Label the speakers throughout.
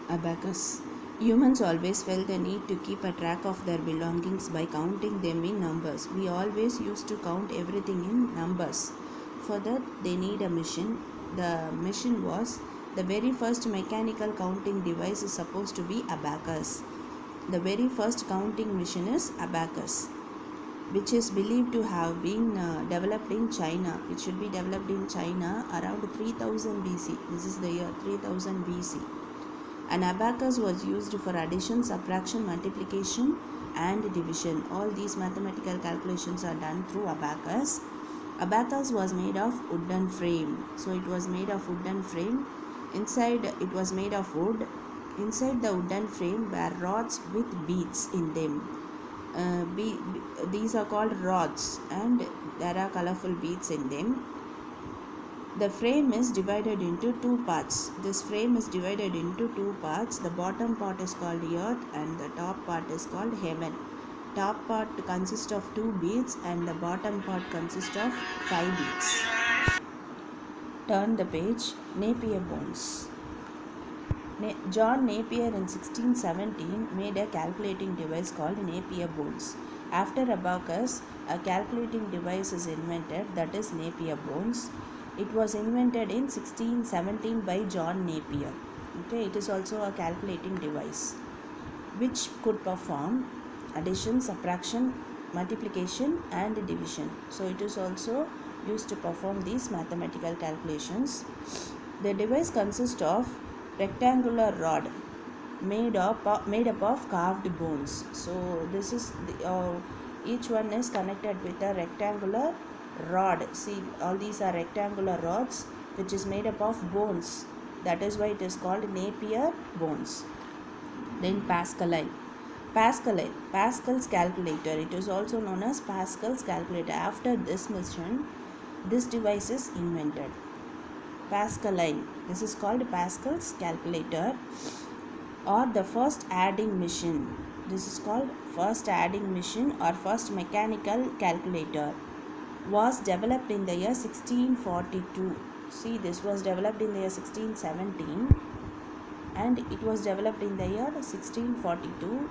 Speaker 1: Abacus. Humans always felt the need to keep a track of their belongings by counting them in numbers. We always used to count everything in numbers. For that, they need a machine. The machine was the very first mechanical counting device is supposed to be abacus. The very first counting machine is abacus, which is believed to have been developed in China. It should be developed in China around 3000 BC. This is the year 3000 BC. An abacus was used for addition, subtraction, multiplication, and division. All these mathematical calculations are done through abacus. Abacus was made of wooden frame. So it was made of wooden frame. Inside it was made of wood. Inside the wooden frame were rods with beads in them. These are called rods, and there are colorful beads in them. The frame is divided into two parts. This frame is divided into two parts. The bottom part is called earth and the top part is called heaven. Top part consists of two beads and the bottom part consists of five beads. Turn the page. Napier bones. John Napier in 1617 made a calculating device called Napier bones. After abacus, a calculating device is invented, that is Napier bones. It was invented in 1617 by John Napier. Okay, it is also a calculating device which could perform addition, subtraction, multiplication, and division. So it is also used to perform these mathematical calculations. The device consists of rectangular rod made up of carved bones. So this is each one is connected with a rectangular rod. See, all these are rectangular rods which is made up of bones. That is why it is called Napier bones. Then Pascaline. Pascal's calculator. It is also known as Pascal's calculator. After this mission, this device is invented. Pascaline. This is called Pascal's calculator or the first adding machine. This is called first adding machine or first mechanical calculator. Was developed in the year 1642. See, this was developed in the year 1617 and it was developed in the year 1642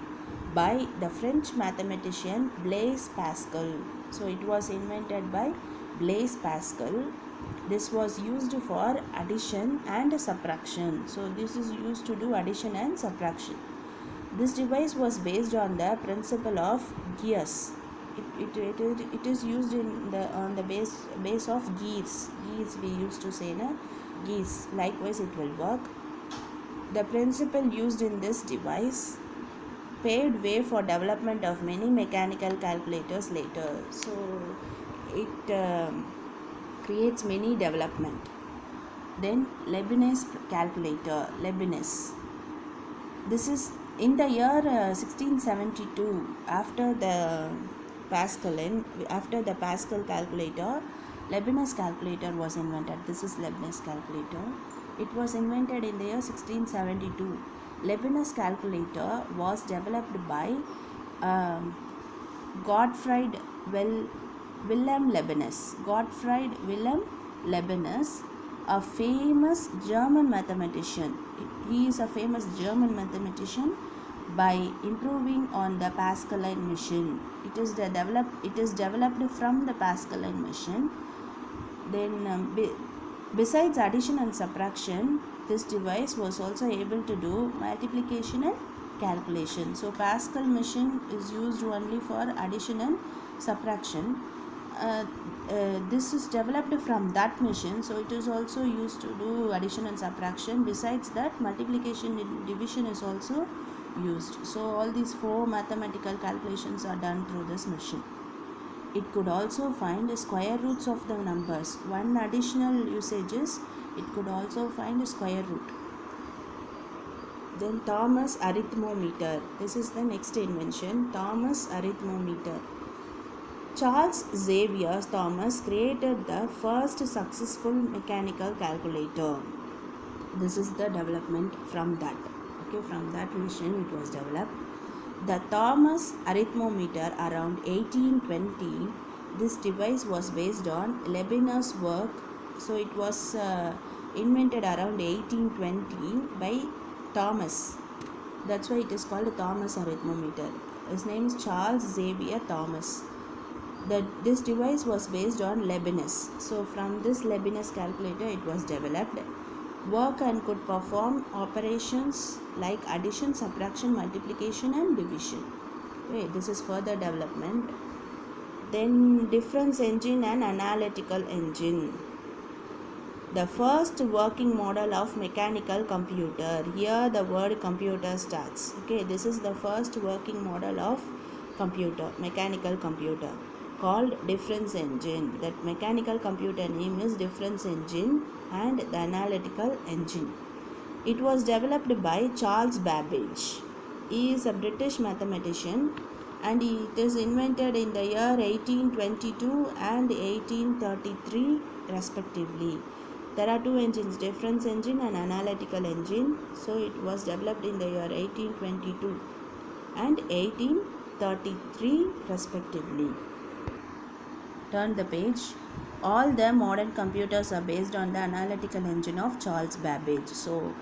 Speaker 1: by the French mathematician Blaise Pascal. So it was invented by Blaise Pascal. This was used for addition and subtraction. So this is used to do addition and subtraction. This device was based on the principle of gears. It is used on the base of gears. Gears we used to say na gears. Likewise it will work. The principle used in this device paved way for development of many mechanical calculators later. So it creates many development. Then Leibniz calculator. Leibniz. This is in the year 1672. After the Pascal calculator, Leibniz calculator was invented. This is Leibniz calculator. It was invented in the year 1672. Leibniz calculator was developed by Gottfried Wilhelm Leibniz. Gottfried Wilhelm Leibniz, a famous German mathematician. He is a famous German mathematician by improving on the Pascaline machine. It is developed from the Pascaline machine. Then besides addition and subtraction, this device was also able to do multiplication and calculation. So Pascal machine is used only for addition and subtraction. This is developed from that machine, so it is also used to do addition and subtraction. Besides that, multiplication and division is also used. So all these four mathematical calculations are done through this machine. It could also find the square roots of the numbers. One additional usage is it could also find a square root. Then Thomas arithmometer. This is the next invention, Thomas arithmometer. Charles Xavier Thomas created the first successful mechanical calculator. This is the development from that. Okay, from that machine it was developed. The Thomas arithmometer around 1820. This device was based on Leibniz's work. So it was invented around 1820 by Thomas. That's why it is called Thomas arithmometer. His name is Charles Xavier Thomas. This device was based on Leibniz. So from this Leibniz calculator it was developed. Work and could perform operations like addition, subtraction, multiplication and division. Okay, this is further development. Then difference engine and analytical engine. The first working model of mechanical computer. Here the word computer starts. Okay, this is the first working model of computer, mechanical computer, called difference engine. That mechanical computer name is difference engine and the analytical engine. It was developed by Charles Babbage. He is a British mathematician and it is invented in the year 1822 and 1833 respectively. There are two engines, difference engine and analytical engine. So it was developed in the year 1822 and 1833 respectively. Turn the page. All the modern computers are based on the analytical engine of Charles Babbage. So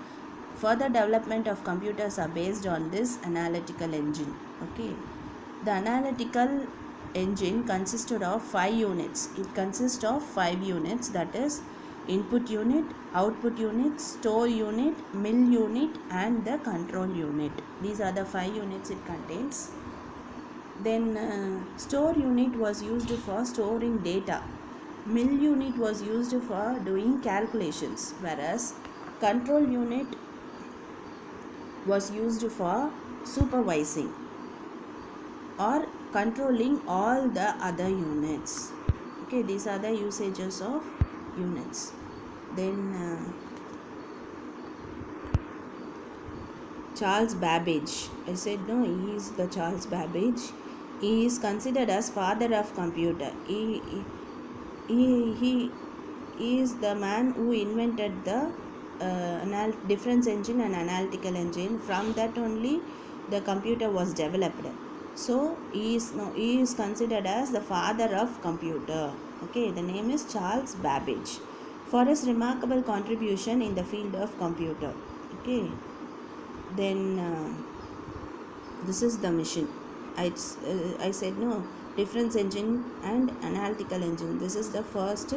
Speaker 1: further development of computers are based on this analytical engine. Okay. The analytical engine consisted of 5 units. It consists of 5 units, that is input unit, output unit, store unit, mill unit and the control unit. These are the 5 units it contains. Then store unit was used for storing data. Mill unit was used for doing calculations, whereas control unit was used for supervising or controlling all the other units. Okay, these are the usages of units. Then Charles Babbage. I said no, he is the Charles Babbage. He is considered as father of computer. He is the man who invented the difference engine and analytical engine. From that only the computer was developed. So he is considered as the father of computer. Okay, the name is Charles Babbage for his remarkable contribution in the field of computer. Okay, then this is the machine. I said no, difference engine and analytical engine. This is the first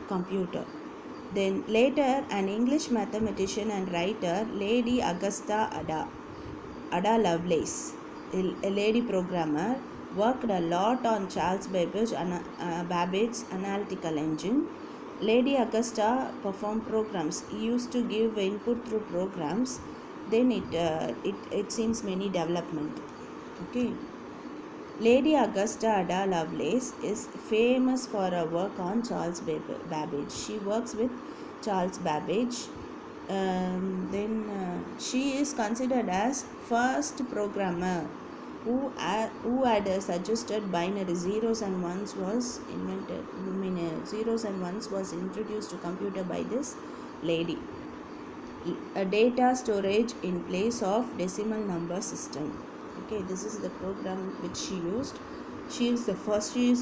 Speaker 1: computer. Then later an English mathematician and writer, Lady Augusta Ada Lovelace, a lady programmer, worked a lot on Charles Babbage's analytical engine. Lady Augusta performed programs. He used to give input through programs. Then it seems many development. Okay. Lady Augusta Ada Lovelace is famous for her work on Charles Babbage. She works with Charles Babbage. She is considered as first programmer who had suggested binary zeros and ones was invented. Zeros and ones was introduced to computer by this lady. A data storage in place of decimal number system. Okay, this is the program which she used. She is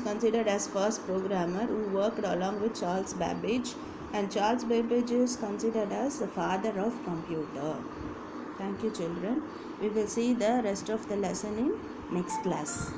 Speaker 1: considered as first programmer who worked along with Charles Babbage, and Charles Babbage is considered as the father of computer. Thank you, children. We will see the rest of the lesson in next class.